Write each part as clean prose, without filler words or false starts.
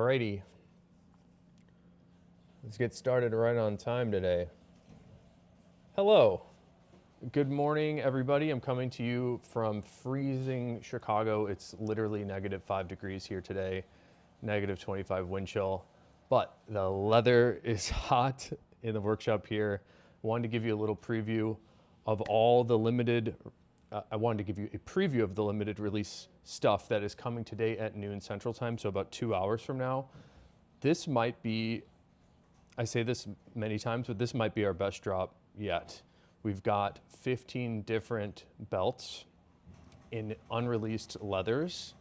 Alrighty, let's get started right on time today. Hello, good morning everybody. I'm coming to you from freezing Chicago. It's literally -5 degrees here today, -25 wind chill, but the leather is hot in the workshop here. Wanted to give you a little preview of all the limited I wanted to give you a preview of the limited release stuff that is coming today at noon Central Time, so about 2 hours from now. This might be, I say this many times, but this might be our best drop yet. We've got 15 different belts in unreleased leathers,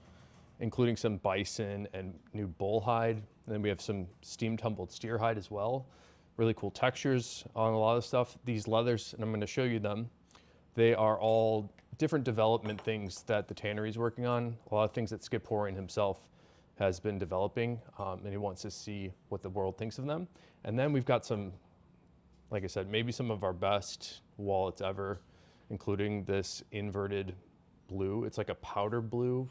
including some bison and new bull hide. And then we have some steam tumbled steer hide as well. Really cool textures on a lot of stuff. These leathers, and I'm going to show you them, they are all different development things that the tannery is working on. A lot of things that Skip Horween himself has been developing, and he wants to see what the world thinks of them. And then we've got some, like I said, maybe some of our best wallets ever, including this inverted blue. It's like a powder blue,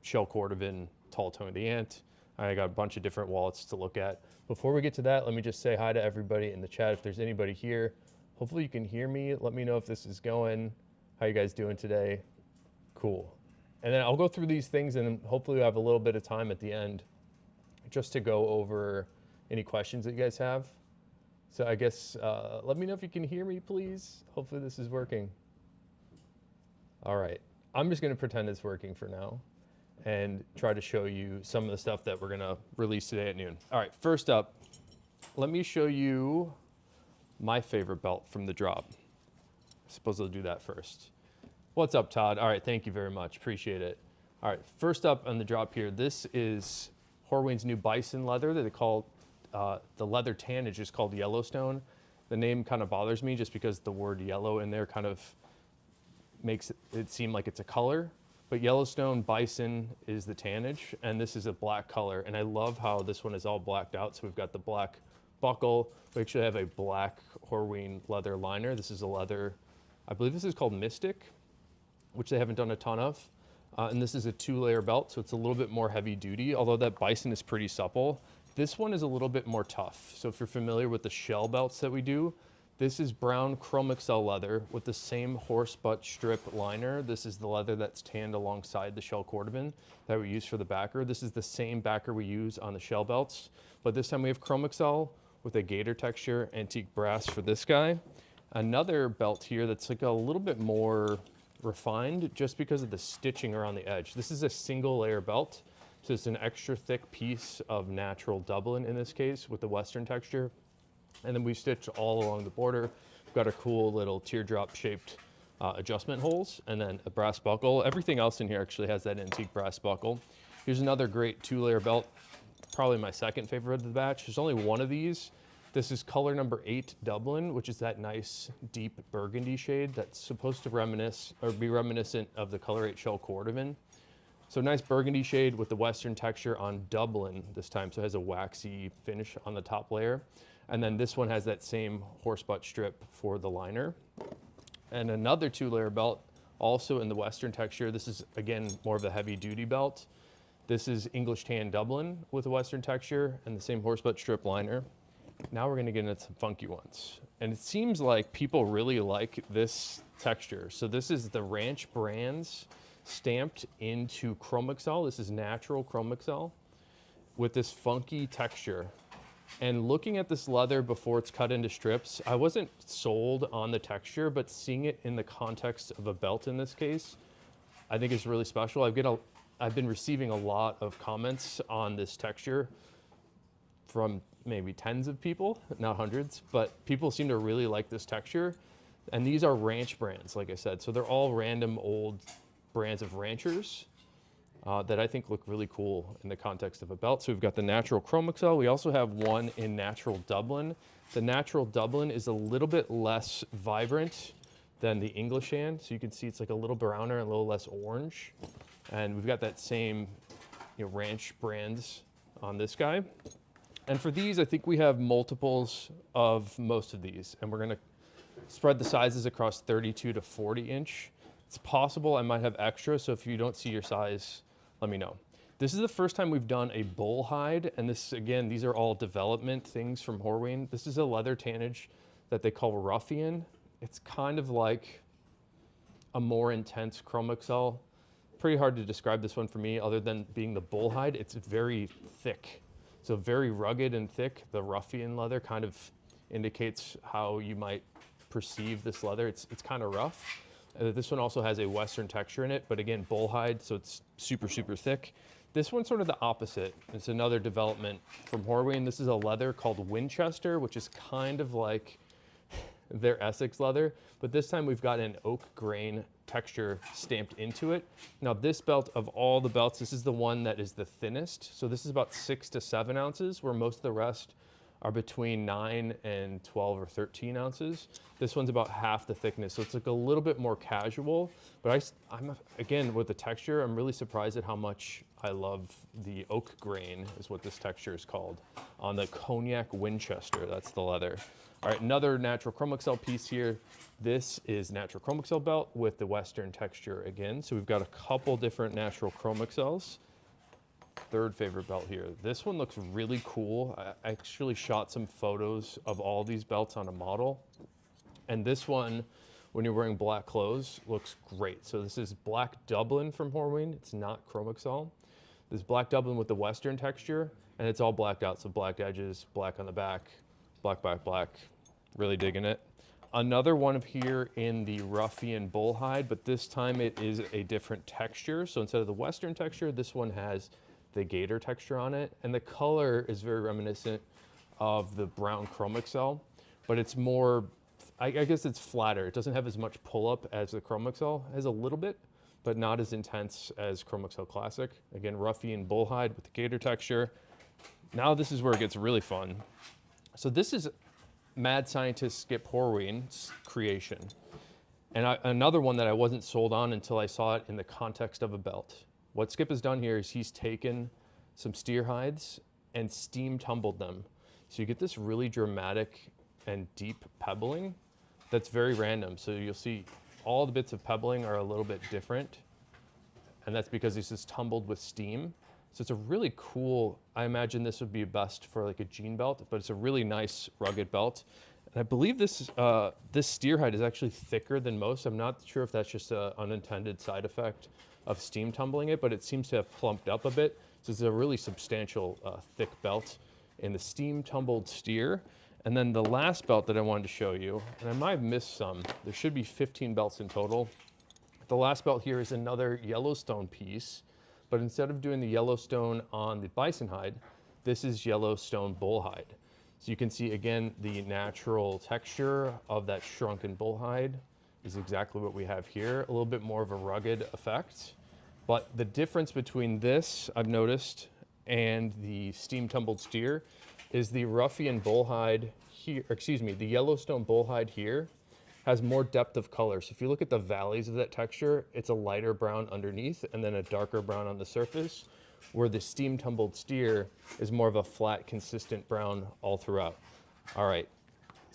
shell Cordovan, tall Tony the Ant. I got a bunch of different wallets to look at. Before we get to that, let me just say hi to everybody in the chat. If there's anybody here, hopefully you can hear me. Let me know if this is going. How you guys doing today? Cool. And then I'll go through these things and hopefully we'll have a little bit of time at the end just to go over any questions that you guys have. So I guess, let me know if you can hear me, please. Hopefully this is working. All right. I'm just gonna pretend it's working for now and try to show you some of the stuff that we're gonna release today at noon. All right, first up, let me show you my favorite belt from the drop. I suppose I'll do that first. What's up, Todd? All right, thank you very much, appreciate it. All right, first up on the drop here, this is Horween's new bison leather that they call, the leather tannage is called Yellowstone. The name kind of bothers me just because the word yellow in there kind of makes it seem like it's a color. But Yellowstone bison is the tannage, and this is a black color. And I love how this one is all blacked out. So we've got the black buckle. We actually have a black Horween leather liner. This is a leather, I believe this is called Mystic, which they haven't done a ton of. And this is a 2-layer belt, so it's a little bit more heavy duty, although that bison is pretty supple. This one is a little bit more tough. So if you're familiar with the shell belts that we do, this is brown Chrome Excel leather with the same horse butt strip liner. This is the leather that's tanned alongside the shell Cordovan that we use for the backer. This is the same backer we use on the shell belts, but this time we have Chrome Excel with a gator texture, antique brass for this guy. Another belt here that's like a little bit more refined just because of the stitching around the edge. This is a single layer belt, so it's an extra thick piece of natural Dublin in this case with the Western texture. And then we stitched all along the border. We've got a cool little teardrop shaped adjustment holes and then a brass buckle. Everything else in here actually has that antique brass buckle. Here's another great 2-layer belt, probably my second favorite of the batch. There's only one of these. This is color number 8 Dublin, which is that nice deep burgundy shade that's supposed to reminisce or be reminiscent of the color 8 shell Cordovan. So nice burgundy shade with the Western texture on Dublin this time. So it has a waxy finish on the top layer. And then this one has that same horse butt strip for the liner. And another 2-layer belt, also in the Western texture. This is, again, more of the heavy duty belt. This is English tan Dublin with a Western texture and the same horse butt strip liner. Now we're gonna get into some funky ones. And it seems like people really like this texture. So this is the Ranch Brands stamped into Chrome Excel. This is natural Chrome Excel with this funky texture. And looking at this leather before it's cut into strips, I wasn't sold on the texture, but seeing it in the context of a belt in this case, I think is really special. I've been receiving a lot of comments on this texture from maybe tens of people, not hundreds, but people seem to really like this texture. And these are ranch brands, like I said. So they're all random old brands of ranchers that I think look really cool in the context of a belt. So we've got the natural Chrome Excel. We also have one in natural Dublin. The natural Dublin is a little bit less vibrant than the English tan. So you can see it's like a little browner and a little less orange. And we've got that same ranch brands on this guy. And for these, I think we have multiples of most of these. And we're gonna spread the sizes across 32 to 40 inch. It's possible I might have extra, so if you don't see your size, let me know. This is the first time we've done a bull hide, and this, again, these are all development things from Horween. This is a leather tannage that they call Ruffian. It's kind of like a more intense chrome excel. Pretty hard to describe this one for me other than being the bull hide. It's very thick, so very rugged and thick. The Ruffian leather kind of indicates how you might perceive this leather. It's kind of rough. This one also has a Western texture in it, but again, bull hide, so it's super, super thick. This one's sort of the opposite. It's another development from Horween. This is a leather called Winchester, which is kind of like their Essex leather, but this time we've got an oak grain texture stamped into it. Now this belt, of all the belts, this is the one that is the thinnest. So this is about 6 to 7 ounces, where most of the rest are between 9 and 12 or 13 ounces. This one's about half the thickness, so it's like a little bit more casual, but I'm again, with the texture, I'm really surprised at how much I love the oak grain, is what this texture is called, on the Cognac Winchester. That's the leather. All right, another natural chrome excel piece here. This is natural chrome excel belt with the Western texture again. So we've got a couple different natural chrome excels. Third favorite belt here. This one looks really cool. I actually shot some photos of all these belts on a model. And this one, when you're wearing black clothes, looks great. So this is black Dublin from Horween. It's not chrome excel. This black Dublin with the Western texture, and it's all blacked out. So black edges, black on the back, black, black, black. Really digging it. Another one of here in the Ruffian bull hide, but this time it is a different texture. So instead of the Western texture, this one has the gator texture on it. And the color is very reminiscent of the brown chrome excel, but it's more, I guess it's flatter. It doesn't have as much pull up as the chrome excel. It has a little bit, but not as intense as chrome excel classic. Again, Ruffian bull hide with the gator texture. Now this is where it gets really fun. So this is mad scientist Skip Horween's creation. And another one that I wasn't sold on until I saw it in the context of a belt. What Skip has done here is he's taken some steer hides and steam tumbled them. So you get this really dramatic and deep pebbling that's very random. So you'll see all the bits of pebbling are a little bit different. And that's because this is tumbled with steam. So it's a really cool, I imagine this would be best for like a jean belt, but it's a really nice rugged belt. And I believe this, this steer hide is actually thicker than most. I'm not sure if that's just an unintended side effect of steam tumbling it, but it seems to have plumped up a bit. So it's a really substantial thick belt in the steam tumbled steer. And then the last belt that I wanted to show you, and I might have missed some, there should be 15 belts in total. The last belt here is another Yellowstone piece. But instead of doing the Yellowstone on the bison hide, this is Yellowstone bull hide. So you can see again, the natural texture of that shrunken bull hide is exactly what we have here. A little bit more of a rugged effect. But the difference between this, I've noticed, and the steam tumbled steer is the Ruffian bull hide here, excuse me, the Yellowstone bull hide here has more depth of color. So if you look at the valleys of that texture, it's a lighter brown underneath and then a darker brown on the surface, where the steam tumbled steer is more of a flat, consistent brown all throughout. All right,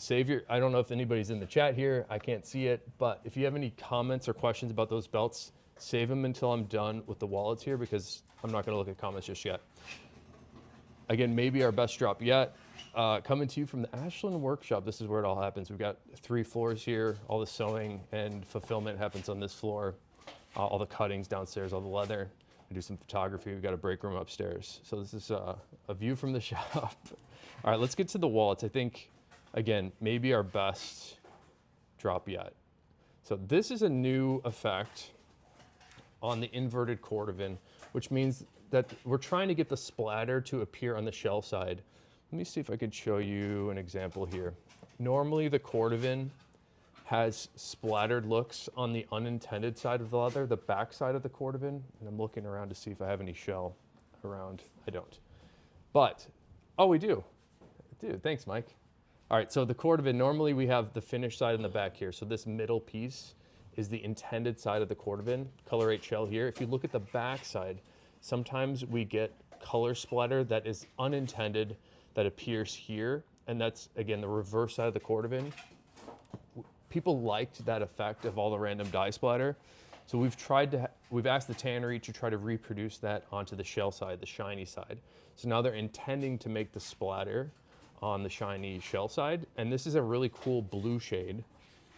I don't know if anybody's in the chat here, I can't see it, but if you have any comments or questions about those belts, save them until I'm done with the wallets here, because I'm not gonna look at comments just yet. Again, maybe our best drop yet. Coming to you from the Ashland workshop. This is where it all happens. We've got 3 floors here. All the sewing and fulfillment happens on this floor. All the cuttings downstairs, all the leather. We do some photography. We've got a break room upstairs. So this is a view from the shop. All right, let's get to the wallets. I think, again, maybe our best drop yet. So this is a new effect on the inverted Cordovan, which means that we're trying to get the splatter to appear on the shell side. Let me see if I could show you an example here. Normally the Cordovan has splattered looks on the unintended side of the leather, the back side of the Cordovan, and I'm looking around to see if I have any shell around. I don't. But, oh, we do. Dude, thanks, Mike. All right, so the Cordovan, normally we have the finished side in the back here. So this middle piece is the intended side of the Cordovan, color 8 shell here. If you look at the back side, sometimes we get color splatter that is unintended that appears here, and that's, again, the reverse side of the Cordovan. People liked that effect of all the random dye splatter, So we've asked the tannery to try to reproduce that onto the shell side, the shiny side. So now they're intending to make the splatter on the shiny shell side. And this is a really cool blue shade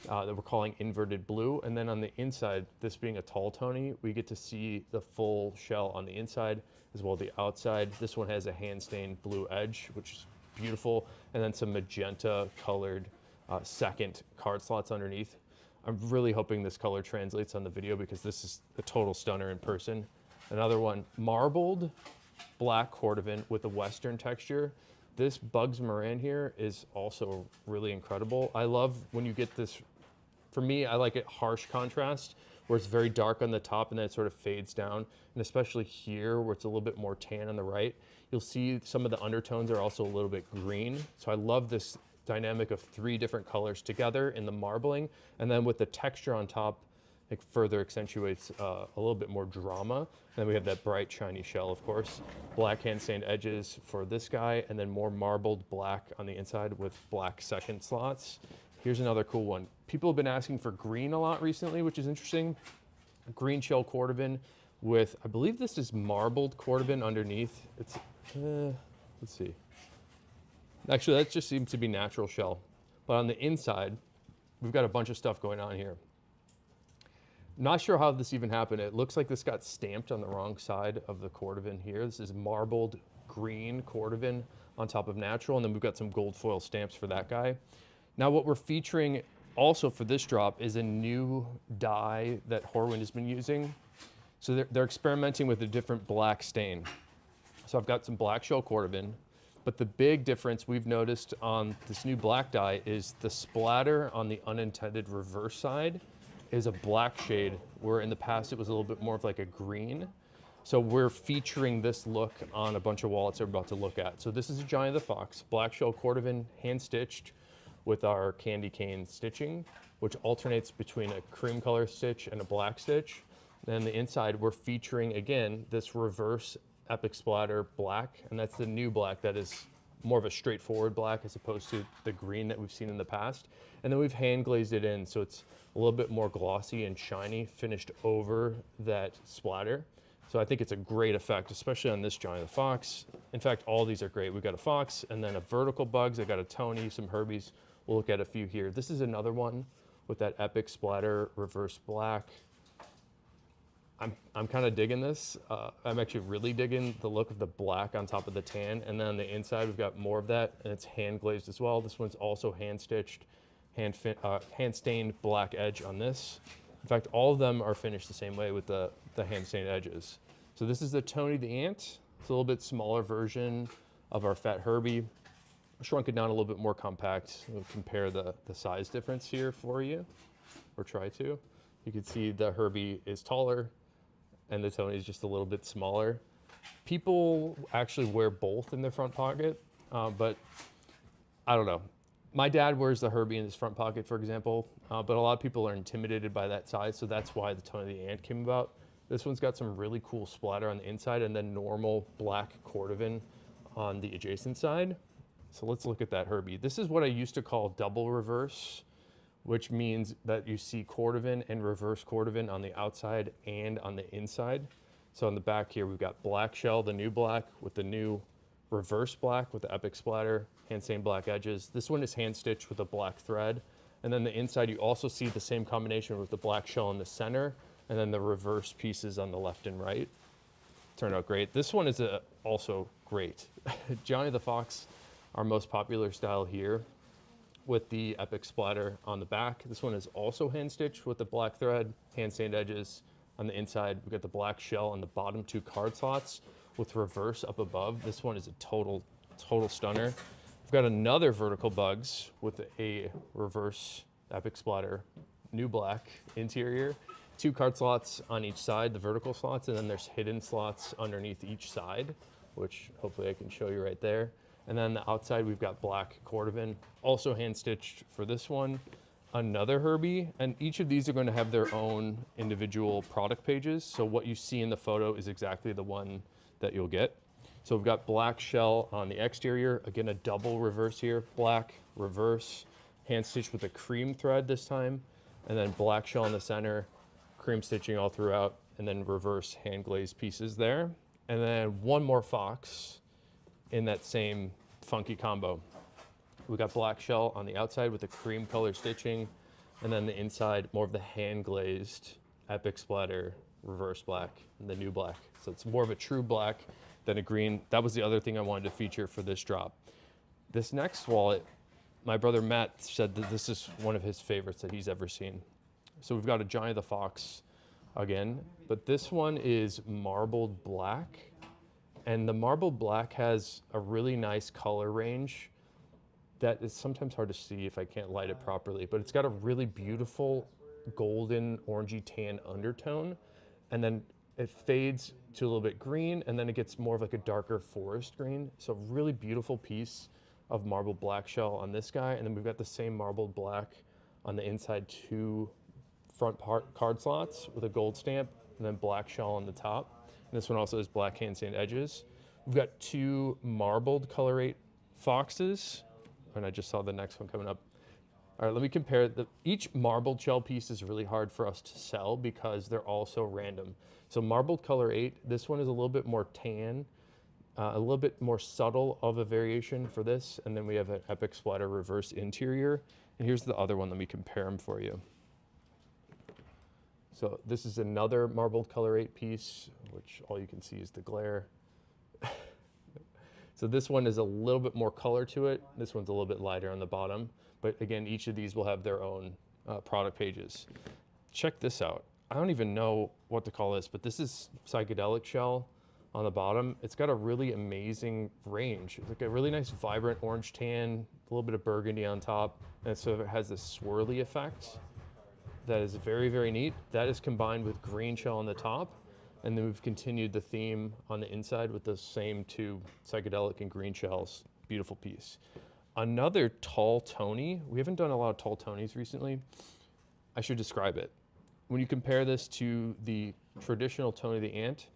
that we're calling inverted blue. And then on the inside, this being a tall Tony, we get to see the full shell on the inside as well as the outside. This one has a hand stained blue edge, which is beautiful. And then some magenta colored second card slots underneath. I'm really hoping this color translates on the video because this is a total stunner in person. Another one, marbled black Cordovan with a Western texture. This Bugs Moran here is also really incredible. I love when you get this, for me, I like it harsh contrast, where it's very dark on the top and then it sort of fades down. And especially here, where it's a little bit more tan on the right, you'll see some of the undertones are also a little bit green. So I love this dynamic of 3 different colors together in the marbling. And then with the texture on top, it further accentuates a little bit more drama. And then we have that bright, shiny shell, of course. Black hand-stained edges for this guy, and then more marbled black on the inside with black second slots. Here's another cool one. People have been asking for green a lot recently, which is interesting. Green shell Cordovan with, I believe this is marbled Cordovan underneath. It's, let's see. Actually, that just seems to be natural shell. But on the inside, we've got a bunch of stuff going on here. Not sure how this even happened. It looks like this got stamped on the wrong side of the Cordovan here. This is marbled green Cordovan on top of natural, and then we've got some gold foil stamps for that guy. Now what we're featuring also for this drop is a new dye that Horween has been using. So they're experimenting with a different black stain. So I've got some black shell Cordovan, but the big difference we've noticed on this new black dye is the splatter on the unintended reverse side is a black shade, where in the past it was a little bit more of like a green. So we're featuring this look on a bunch of wallets that we're about to look at. So this is a Johnny the Fox, black shell Cordovan, hand stitched with our candy cane stitching, which alternates between a cream color stitch and a black stitch. Then the inside, we're featuring, again, this reverse epic splatter black, and that's the new black that is more of a straightforward black as opposed to the green that we've seen in the past. And then we've hand glazed it in, so it's a little bit more glossy and shiny, finished over that splatter. So I think it's a great effect, especially on this Johnny the Fox. In fact, all these are great. We've got a Fox and then a vertical Bugs. I got a Tony, some Herbies. We'll look at a few here. This is another one with that epic splatter reverse black. I'm kind of digging this. I'm actually really digging the look of the black on top of the tan. And then on the inside, we've got more of that, and it's hand glazed as well. This one's also hand stitched, hand stained black edge on this. In fact, all of them are finished the same way with the hand stained edges. So this is the Tony the Ant. It's a little bit smaller version of our Fat Herbie. Shrunk it down a little bit more compact. We'll compare the size difference here for you, or try to. You can see the Herbie is taller and the Tony is just a little bit smaller. People actually wear both in their front pocket, but I don't know. My dad wears the Herbie in his front pocket, for example, but a lot of people are intimidated by that size, so that's why the Tony the Ant came about. This one's got some really cool splatter on the inside and then normal black Cordovan on the adjacent side. So let's look at that Herbie. This is what I used to call double reverse, which means that you see Cordovan and reverse Cordovan on the outside and on the inside. So on the back here, we've got black shell, the new black, with the new reverse black with the epic splatter, hand stained black edges. This one is hand stitched with a black thread. And then the inside, you also see the same combination with the black shell in the center, and then the reverse pieces on the left and right. Turned out great. This one is also great. Johnny the Fox, our most popular style here, with the epic splatter on the back. This one is also hand stitched with the black thread, hand stained edges. On the inside, we've got the black shell on the bottom 2 card slots with reverse up above. This one is a total stunner. We've got another vertical Bugs with a reverse epic splatter, new black interior. 2 card slots on each side, the vertical slots, and then there's hidden slots underneath each side, which hopefully I can show you right there. And then the outside, we've got black Cordovan, also hand stitched for this one. Another Herbie, and each of these are going to have their own individual product pages. So what you see in the photo is exactly the one that you'll get. So we've got black shell on the exterior, again, a double reverse here, black, reverse, hand stitched with a cream thread this time, and then black shell in the center, cream stitching all throughout, and then reverse hand glazed pieces there. And then one more fox in that same funky combo. We got black shell on the outside with the cream color stitching, and then the inside more of the hand glazed epic splatter reverse black and the new black. So it's more of a true black than a green. That was the other thing I wanted to feature for this drop. This next wallet, my brother Matt said that this is one of his favorites that he's ever seen. So we've got a Johnny the Fox again, but this one is marbled black. And the marbled black has a really nice color range that is sometimes hard to see if I can't light it properly, but it's got a really beautiful golden orangey tan undertone, and then it fades to a little bit green, and then it gets more of like a darker forest green. So really beautiful piece of marbled black shell on this guy, and then we've got the same marbled black on the inside two front card slots with a gold stamp, and then black shell on the top. And this one also has black hand sand edges. We've got two marbled color 8 foxes, and I just saw the next one coming up. All right, let me compare. Each marbled shell piece is really hard for us to sell because they're all so random. So marbled color 8, this one is a little bit more tan, a little bit more subtle of a variation for this, and then we have an epic splatter reverse interior. And here's the other one. Let me compare them for you. So this is another marbled color 8 piece, which all you can see is the glare. So this one is a little bit more color to it. This one's a little bit lighter on the bottom. But again, each of these will have their own product pages. Check this out. I don't even know what to call this, but this is psychedelic shell on the bottom. It's got a really amazing range. It's like a really nice vibrant orange tan, a little bit of burgundy on top. And so it has this swirly effect that is very, very neat. That is combined with green shell on the top. And then we've continued the theme on the inside with those same two psychedelic and green shells. Beautiful piece. Another tall Tony. We haven't done a lot of tall Tonys recently. I should describe it. When you compare this to the traditional Tony the Ant,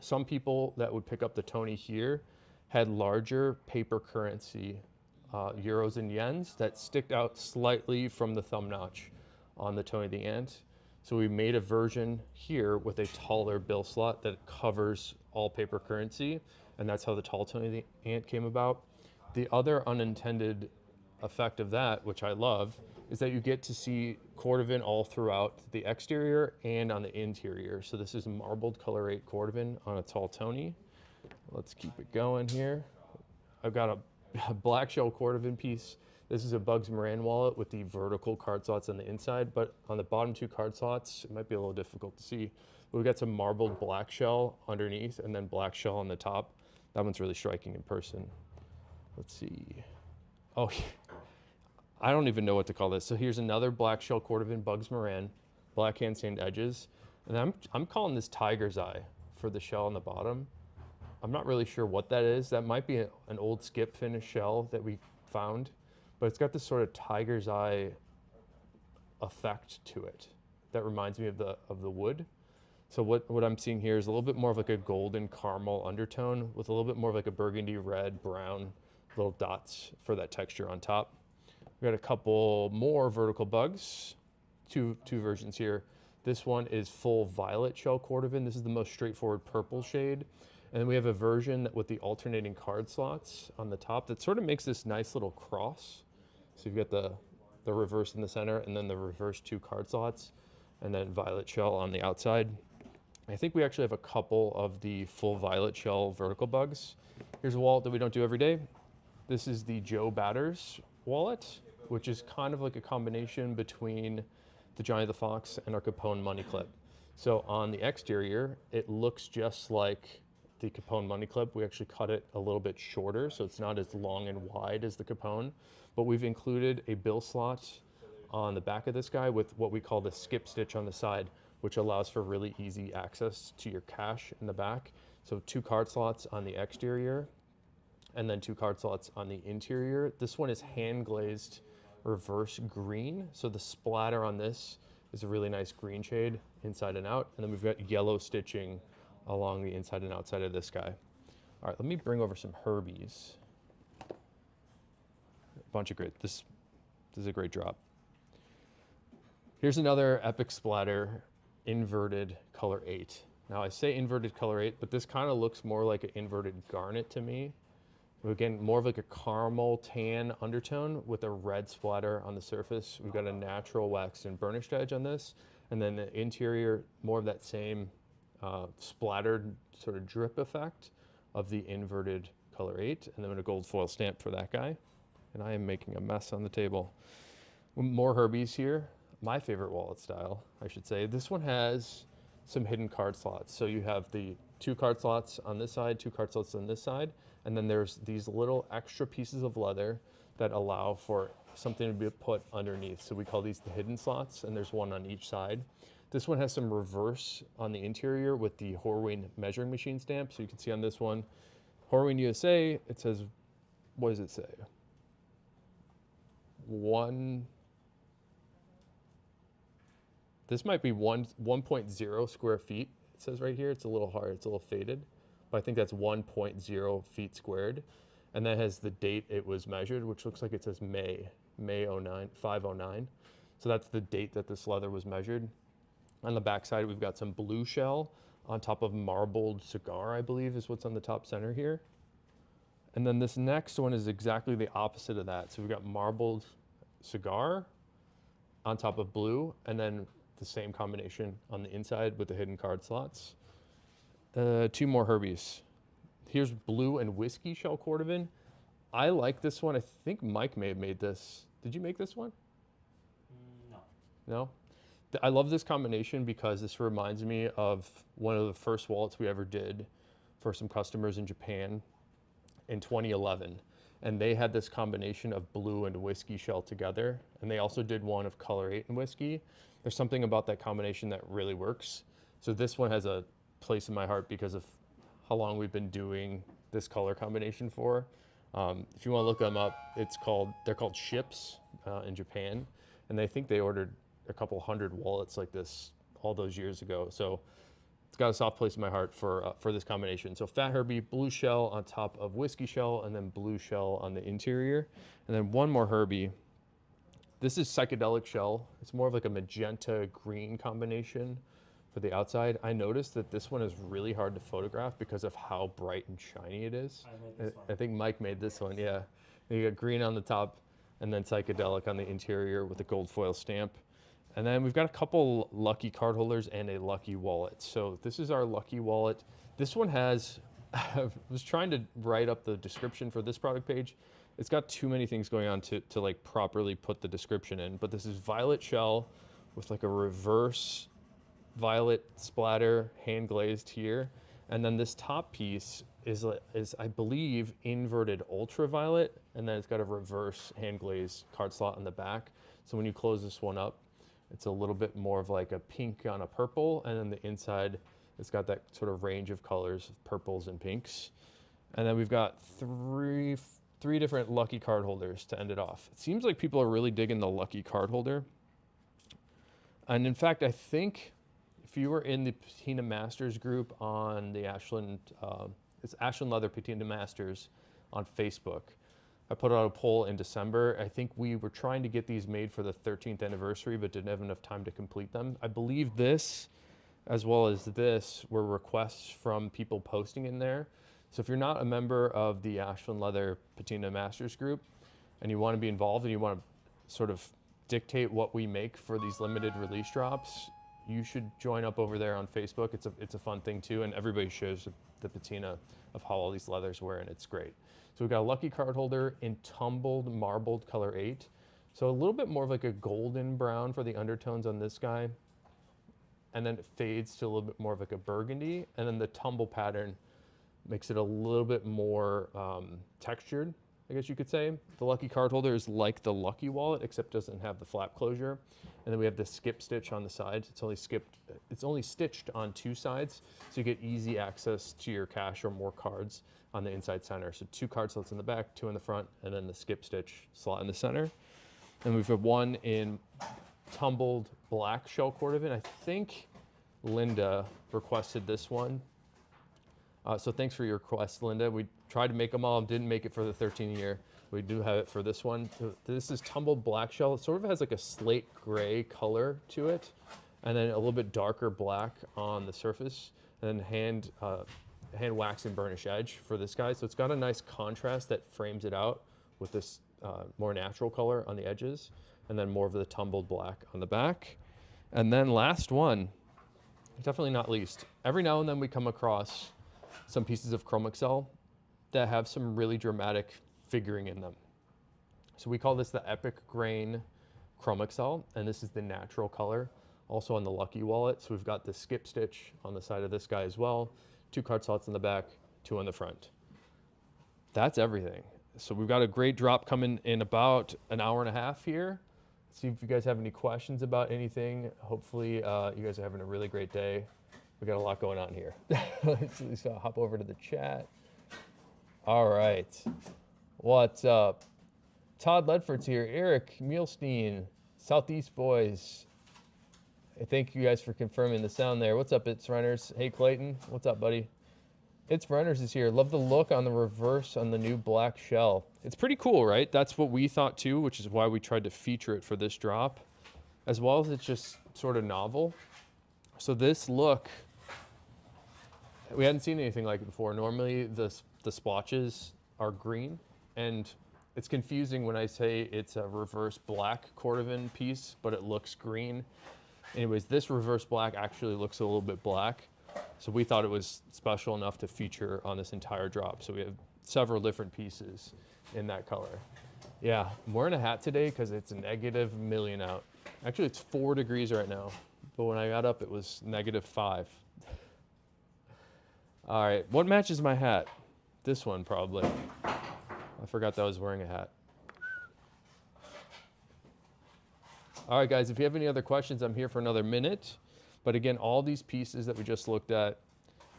some people that would pick up the Tony here had larger paper currency euros and yens that stick out slightly from the thumb notch on the Tony the Ant. So we made a version here with a taller bill slot that covers all paper currency, and that's how the tall Tony the Ant came about. The other unintended effect of that, which I love, is that you get to see Cordovan all throughout the exterior and on the interior. So this is marbled color 8 Cordovan on a tall Tony. Let's keep it going here. I've got a black shell Cordovan piece. This is a Bugs Moran wallet with the vertical card slots on the inside, but on the bottom two card slots, it might be a little difficult to see. But we've got some marbled black shell underneath and then black shell on the top. That one's really striking in person. Let's see. Oh, I don't even know what to call this. So here's another black shell Cordovan Bugs Moran, black hand sand edges. And I'm calling this Tiger's Eye for the shell on the bottom. I'm not really sure what that is. That might be an old skip finish shell that we found. But it's got this sort of tiger's eye effect to it that reminds me of the wood. So what I'm seeing here is a little bit more of like a golden caramel undertone with a little bit more of like a burgundy, red, brown little dots for that texture on top. We got a couple more vertical bugs, two versions here. This one is full violet shell Cordovan. This is the most straightforward purple shade. And then we have a version with the alternating card slots on the top that sort of makes this nice little cross. So you've got the reverse in the center and then the reverse two card slots and then violet shell on the outside. I think we actually have a couple of the full violet shell vertical bugs. Here's a wallet that we don't do every day. This is the Joe Batters wallet, which is kind of like a combination between the Johnny the Fox and our Capone money clip. So on the exterior, it looks just like the Capone money clip. We actually cut it a little bit shorter, so it's not as long and wide as the Capone. But we've included a bill slot on the back of this guy with what we call the skip stitch on the side, which allows for really easy access to your cash in the back. So two card slots on the exterior and then two card slots on the interior. This one is hand glazed reverse green. So the splatter on this is a really nice green shade inside and out. And then we've got yellow stitching along the inside and outside of this guy. All right, let me bring over some Herbies. Bunch of great, this is a great drop. Here's another epic splatter inverted color 8. Now I say inverted color 8, but this kind of looks more like an inverted garnet to me. Again, more of like a caramel tan undertone with a red splatter on the surface. We've got a natural waxed and burnished edge on this. And then the interior, more of that same splattered sort of drip effect of the inverted color 8. And then a gold foil stamp for that guy. And I am making a mess on the table. More Herbies here. My favorite wallet style, I should say. This one has some hidden card slots. So you have the 2 card slots on this side, 2 card slots on this side, and then there's these little extra pieces of leather that allow for something to be put underneath. So we call these the hidden slots, and there's one on each side. This one has some reverse on the interior with the Horween measuring machine stamp. So you can see on this one, Horween USA, it says, what does it say? This might be 1.0 square feet. It says right here, it's a little hard, it's a little faded, but I think that's 1.0 feet squared. And that has the date it was measured, which looks like it says May 509. So that's the date that this leather was measured. On the back side, we've got some blue shell on top of marbled cigar, I believe is what's on the top center here. And then this next one is exactly the opposite of that. So we've got marbled cigar on top of blue, and then the same combination on the inside with the hidden card slots. 2 more Herbies. Here's blue and whiskey shell Cordovan. I like this one. I think Mike may have made this. Did you make this one? No. No? I love this combination because this reminds me of one of the first wallets we ever did for some customers in Japan in 2011. And they had this combination of blue and whiskey shell together. And they also did one of color 8 and whiskey. There's something about that combination that really works. So this one has a place in my heart because of how long we've been doing this color combination for. If you want to look them up, they're called ships in Japan. And I think they ordered a couple hundred wallets like this all those years ago. So it's got a soft place in my heart for this combination. So fat Herbie, blue shell on top of whiskey shell, and then blue shell on the interior. And then one more Herbie. This is psychedelic shell. It's more of like a magenta green combination for the outside. I noticed that this one is really hard to photograph because of how bright and shiny it is. I made this one. I think Mike made this one, yeah. You got green on the top and then psychedelic on the interior with a gold foil stamp. And then we've got a couple lucky card holders and a lucky wallet. So this is our lucky wallet. This one has, I was trying to write up the description for this product page. It's got too many things going on to like properly put the description in, but this is violet shell with like a reverse violet splatter, hand glazed here. And then this top piece is I believe inverted ultraviolet, and then it's got a reverse hand glazed card slot on the back. So when you close this one up, it's a little bit more of like a pink on a purple, and then the inside, it's got that sort of range of colors, purples and pinks. And then we've got three different lucky card holders to end it off. It seems like people are really digging the lucky card holder. And in fact, I think if you were in the Patina Masters group on the Ashland, it's Ashland Leather Patina Masters on Facebook. I put out a poll in December. I think we were trying to get these made for the 13th anniversary, but didn't have enough time to complete them. I believe this, as well as this, were requests from people posting in there. So if you're not a member of the Ashland Leather Patina Masters group and you want to be involved and you want to sort of dictate what we make for these limited release drops, you should join up over there on Facebook. It's a fun thing too, and everybody shows the patina of how all these leathers wear, and it's great. So we've got a lucky card holder in tumbled marbled color 8. So a little bit more of like a golden brown for the undertones on this guy. And then it fades to a little bit more of like a burgundy. And then the tumble pattern makes it a little bit more textured, I guess you could say. The lucky card holder is like the lucky wallet, except doesn't have the flap closure. And then we have the skip stitch on the sides. It's only stitched on 2 sides, so you get easy access to your cash or more cards on the inside center. So 2 card slots in the back, 2 in the front, and then the skip stitch slot in the center. And we've got one in tumbled black shell Cordovan. I think Linda requested this one. So thanks for your request, Linda. We tried to make them all, didn't make it for the 13th year. We do have it for this one. So this is tumbled black shell. It sort of has like a slate gray color to it. and then a little bit darker black on the surface, and then hand wax and burnish edge for this guy. So it's got a nice contrast that frames it out with this more natural color on the edges, and then more of the tumbled black on the back. And then last one, definitely not least, every now and then we come across some pieces of chrome excel that have some really dramatic figuring in them. So we call this the Epic Grain Chrome excel, and this is the natural color, also on the Lucky wallet. So we've got the skip stitch on the side of this guy as well, 2 card slots in the back, 2 on the front. That's everything. So we've got a great drop coming in about an hour and a half here. See if you guys have any questions about anything. Hopefully you guys are having a really great day. We got a lot going on here. So hop over to the chat. All right. What's up? Todd Ledford's here. Eric Mielstein, Southeast Boys. Hey, thank you guys for confirming the sound there. What's up, It's Runners? Hey, Clayton. What's up, buddy? It's Runners is here. Love the look on the reverse on the new black shell. It's pretty cool, right? That's what we thought too, which is why we tried to feature it for this drop, as well as it's just sort of novel. So this look, we hadn't seen anything like it before. Normally the splotches are green, and it's confusing when I say it's a reverse black Cordovan piece, but it looks green. Anyways, this reverse black actually looks a little bit black. So we thought it was special enough to feature on this entire drop. So we have several different pieces in that color. Yeah, I'm wearing a hat today because it's a -1,000,000 out. Actually, it's 4 degrees right now, but when I got up, it was -5. All right, what matches my hat? This one probably. I forgot that I was wearing a hat. All right, guys, if you have any other questions, I'm here for another minute. But again, all these pieces that we just looked at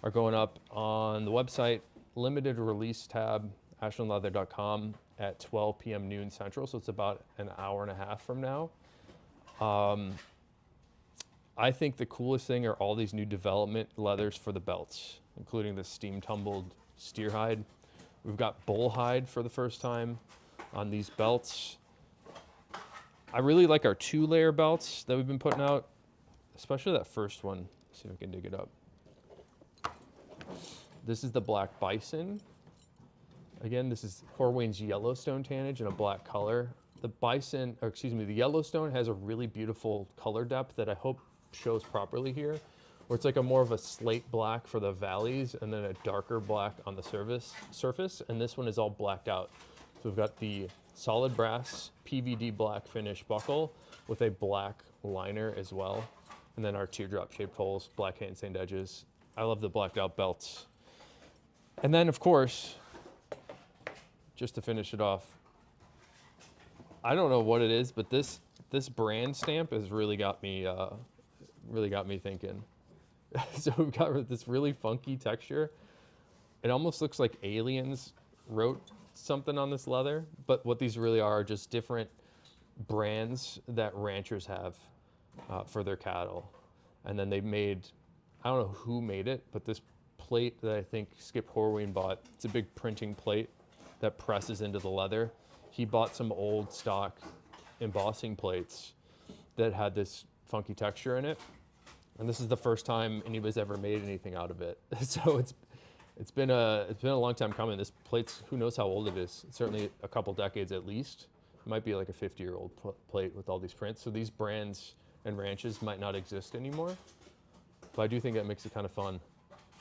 are going up on the website, limited release tab, ashlandleather.com at 12 p.m. noon Central. So it's about an hour and a half from now. I think the coolest thing are all these new development leathers for the belts, including the steam tumbled steer hide. We've got bull hide for the first time on these belts. I really like our 2-layer belts that we've been putting out, especially that first one. Let's see if I can dig it up. This is the black bison. Again, this is Horween's Yellowstone tannage in a black color. The bison, or excuse me, the Yellowstone has a really beautiful color depth that I hope shows properly here, where it's like a more of a slate black for the valleys and then a darker black on the surface. And this one is all blacked out. So we've got the solid brass PVD black finish buckle with a black liner as well. And then our teardrop shaped holes, black hand sand edges. I love the blacked out belts. And then of course, just to finish it off, I don't know what it is, but this brand stamp has really got me thinking. So we've got this really funky texture. It almost looks like aliens wrote something on this leather, but what these really are just different brands that ranchers have for their cattle. And then they made, I don't know who made it, but this plate that I think Skip Horween bought, it's a big printing plate that presses into the leather. He bought some old stock embossing plates that had this funky texture in it. And this is the first time anybody's ever made anything out of it. So it's been a long time coming. This plate's, who knows how old it is. It's certainly a couple decades at least. It might be like a 50-year-old plate with all these prints. So these brands and ranches might not exist anymore. But I do think that makes it kind of fun.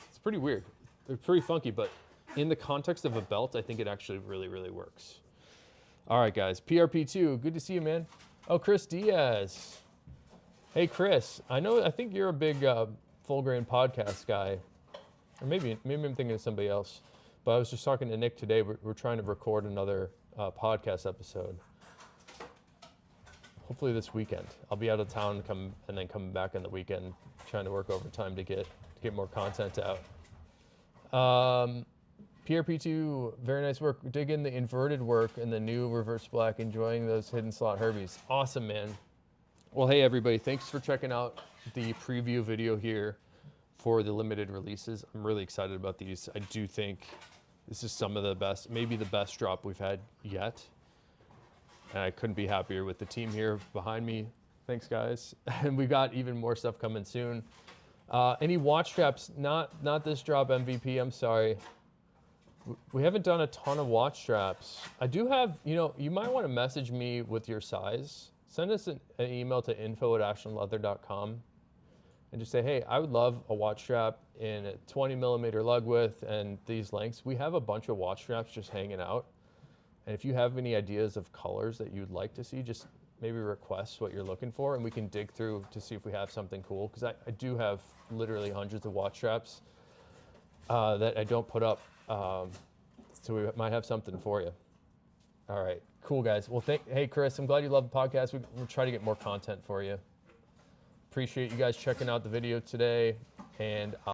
It's pretty weird. It's pretty funky, but in the context of a belt, I think it actually really, really works. All right, guys, PRP2, good to see you, man. Oh, Chris Diaz. Hey, Chris, I think you're a big full grain podcast guy. Or maybe I'm thinking of somebody else. But I was just talking to Nick today. We're trying to record another podcast episode. Hopefully this weekend. I'll be out of town and then come back on the weekend, trying to work overtime to get more content out. PRP2, very nice work. Dig in the inverted work and the new reverse black, enjoying those hidden slot Herbies. Awesome, man. Well, hey everybody, thanks for checking out the preview video here for the limited releases. I'm really excited about these. I do think this is some of the best, maybe the best drop we've had yet. And I couldn't be happier with the team here behind me. Thanks, guys. And we got even more stuff coming soon. Any watch straps? Not this drop MVP. I'm sorry. We haven't done a ton of watch straps. I do have, you might want to message me with your size. Send us an email to info@ashlandleather.com and just say, hey, I would love a watch strap in a 20 millimeter lug width and these lengths. We have a bunch of watch straps just hanging out. And if you have any ideas of colors that you'd like to see, just maybe request what you're looking for and we can dig through to see if we have something cool. Because I do have literally hundreds of watch straps that I don't put up. So we might have something for you. All right, cool guys. Well, hey Chris, I'm glad you love the podcast. We'll try to get more content for you. Appreciate you guys checking out the video today, and